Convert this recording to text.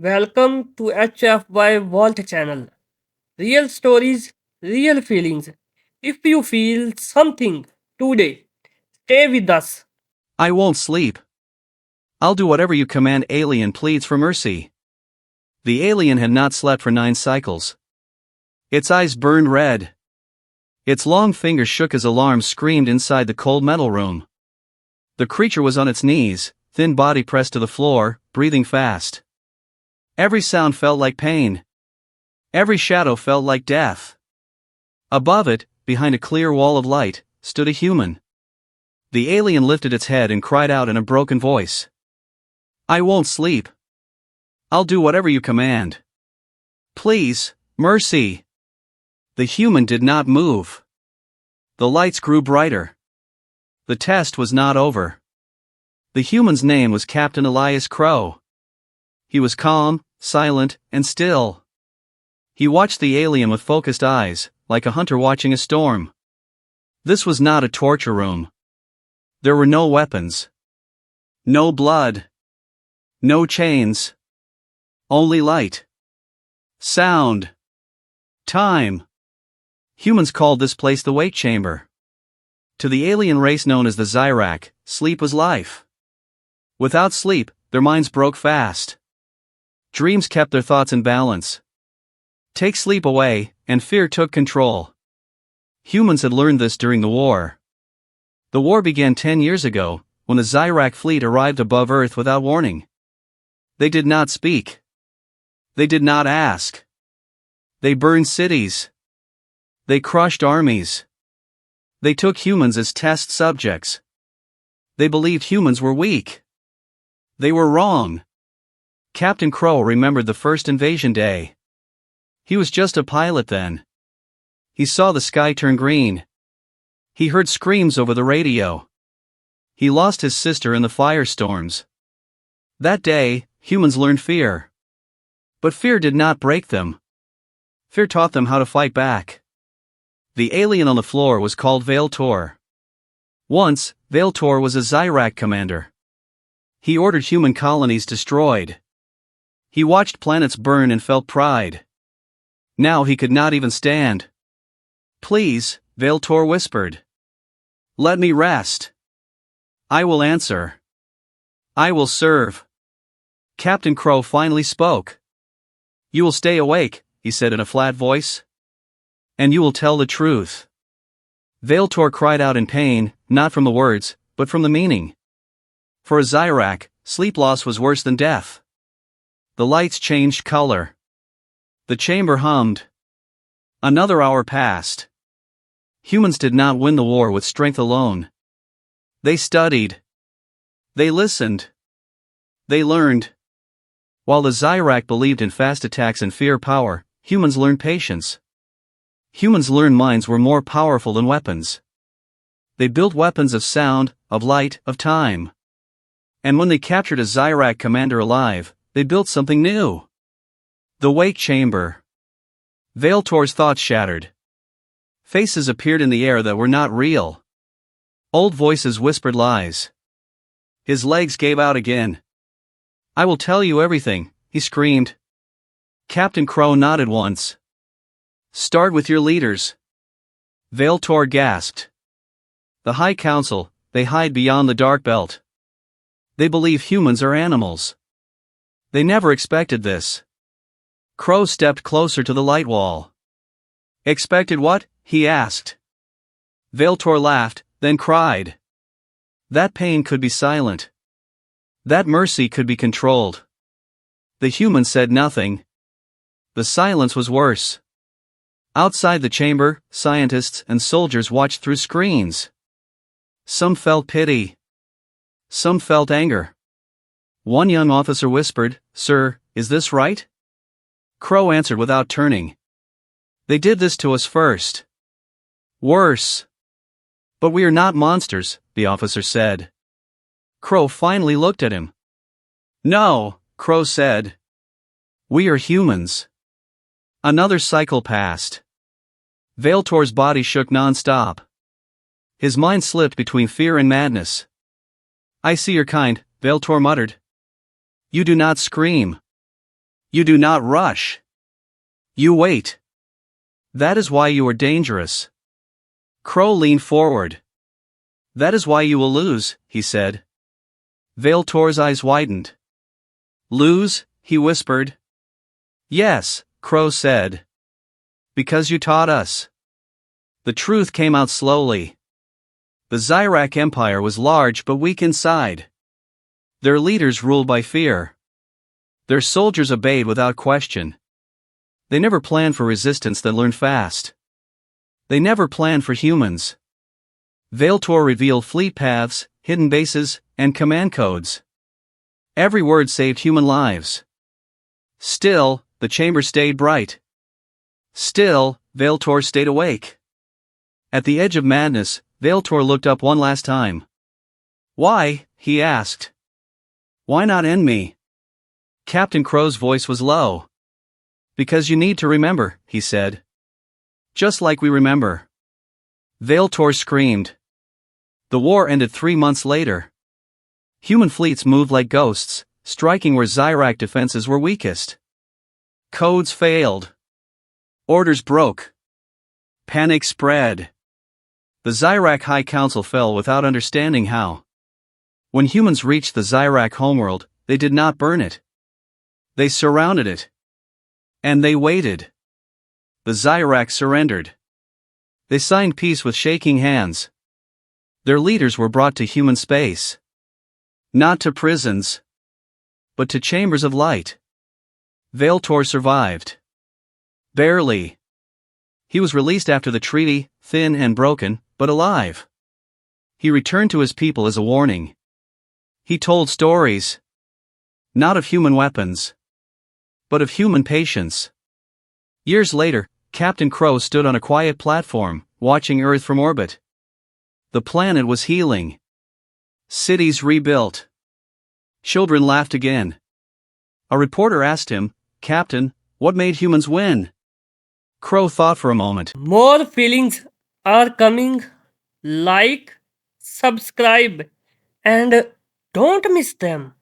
Welcome to HFY Vault channel. Real stories, real feelings. If you feel something today, stay with us. I won't sleep. I'll do whatever you command. Alien pleads for mercy. The alien had not slept for 9 cycles. Its eyes burned red. Its long fingers shook as alarm screamed inside the cold metal room. The creature was on its knees, thin body pressed to the floor, breathing fast. Every sound felt like pain. Every shadow felt like death. Above it, behind a clear wall of light, stood a human. The alien lifted its head and cried out in a broken voice. I won't sleep. I'll do whatever you command. Please, mercy. The human did not move. The lights grew brighter. The test was not over. The human's name was Captain Elias Crow. He was calm, silent, and still. He watched the alien with focused eyes, like a hunter watching a storm. This was not a torture room. There were no weapons. No blood. No chains. Only light. Sound. Time. Humans called this place the wait chamber. To the alien race known as the Zyrak, sleep was life. Without sleep, their minds broke fast. Dreams kept their thoughts in balance. Take sleep away, and fear took control. Humans had learned this during the war. The war began 10 years ago, when the Zyrak fleet arrived above Earth without warning. They did not speak. They did not ask. They burned cities. They crushed armies. They took humans as test subjects. They believed humans were weak. They were wrong. Captain Crow remembered the first invasion day. He was just a pilot then. He saw the sky turn green. He heard screams over the radio. He lost his sister in the firestorms. That day, humans learned fear. But fear did not break them. Fear taught them how to fight back. The alien on the floor was called Vailtor. Once, Vailtor was a Zyrak commander. He ordered human colonies destroyed. He watched planets burn and felt pride. Now he could not even stand. Please, Vailtor whispered. Let me rest. I will answer. I will serve. Captain Crow finally spoke. You will stay awake, he said in a flat voice. And you will tell the truth. Vailtor cried out in pain, not from the words, but from the meaning. For a Zyrak, sleep loss was worse than death. The lights changed color. The chamber hummed. Another hour passed. Humans did not win the war with strength alone. They studied. They listened. They learned. While the Zyrak believed in fast attacks and fear power, humans learned patience. Humans learned minds were more powerful than weapons. They built weapons of sound, of light, of time. And when they captured a Zyrak commander alive, they built something new. The wait chamber. Vailtor's thoughts shattered. Faces appeared in the air that were not real. Old voices whispered lies. His legs gave out again. I will tell you everything, he screamed. Captain Crow nodded once. Start with your leaders. Vailtor gasped. The High Council, they hide beyond the dark belt. They believe humans are animals. They never expected this. Crow stepped closer to the light wall. Expected what? He asked. Vailtor laughed, then cried. That pain could be silent. That mercy could be controlled. The human said nothing. The silence was worse. Outside the chamber, scientists and soldiers watched through screens. Some felt pity. Some felt anger. One young officer whispered, Sir, is this right? Crow answered without turning. They did this to us first. Worse. But we are not monsters, the officer said. Crow finally looked at him. No, Crow said. We are humans. Another cycle passed. Vailtor's body shook non-stop. His mind slipped between fear and madness. I see your kind, Vailtor muttered. You do not scream. You do not rush. You wait. That is why you are dangerous. Crow leaned forward. That is why you will lose, he said. Vailtor's eyes widened. Lose, he whispered. Yes, Crow said. Because you taught us. The truth came out slowly. The Zyrak Empire was large but weak inside. Their leaders ruled by fear. Their soldiers obeyed without question. They never planned for resistance that learned fast. They never planned for humans. Vailtor revealed fleet paths, hidden bases, and command codes. Every word saved human lives. Still, the chamber stayed bright. Still, Vailtor stayed awake. At the edge of madness, Vailtor looked up one last time. Why? He asked. Why not end me? Captain Crow's voice was low. Because you need to remember, he said. Just like we remember. Vailtor screamed. The war ended 3 months later. Human fleets moved like ghosts, striking where Zyrak defenses were weakest. Codes failed. Orders broke. Panic spread. The Zyrak High Council fell without understanding how. When humans reached the Zyrak homeworld, they did not burn it. They surrounded it. And they waited. The Zyrak surrendered. They signed peace with shaking hands. Their leaders were brought to human space. Not to prisons, but to chambers of light. Vailtor survived. Barely. He was released after the treaty, thin and broken, but alive. He returned to his people as a warning. He told stories. Not of human weapons, but of human patience. Years later, Captain Crow stood on a quiet platform, watching Earth from orbit. The planet was healing. Cities rebuilt. Children laughed again. A reporter asked him, Captain, what made humans win? Crow thought for a moment. More feelings are coming. Like, subscribe, and don't miss them.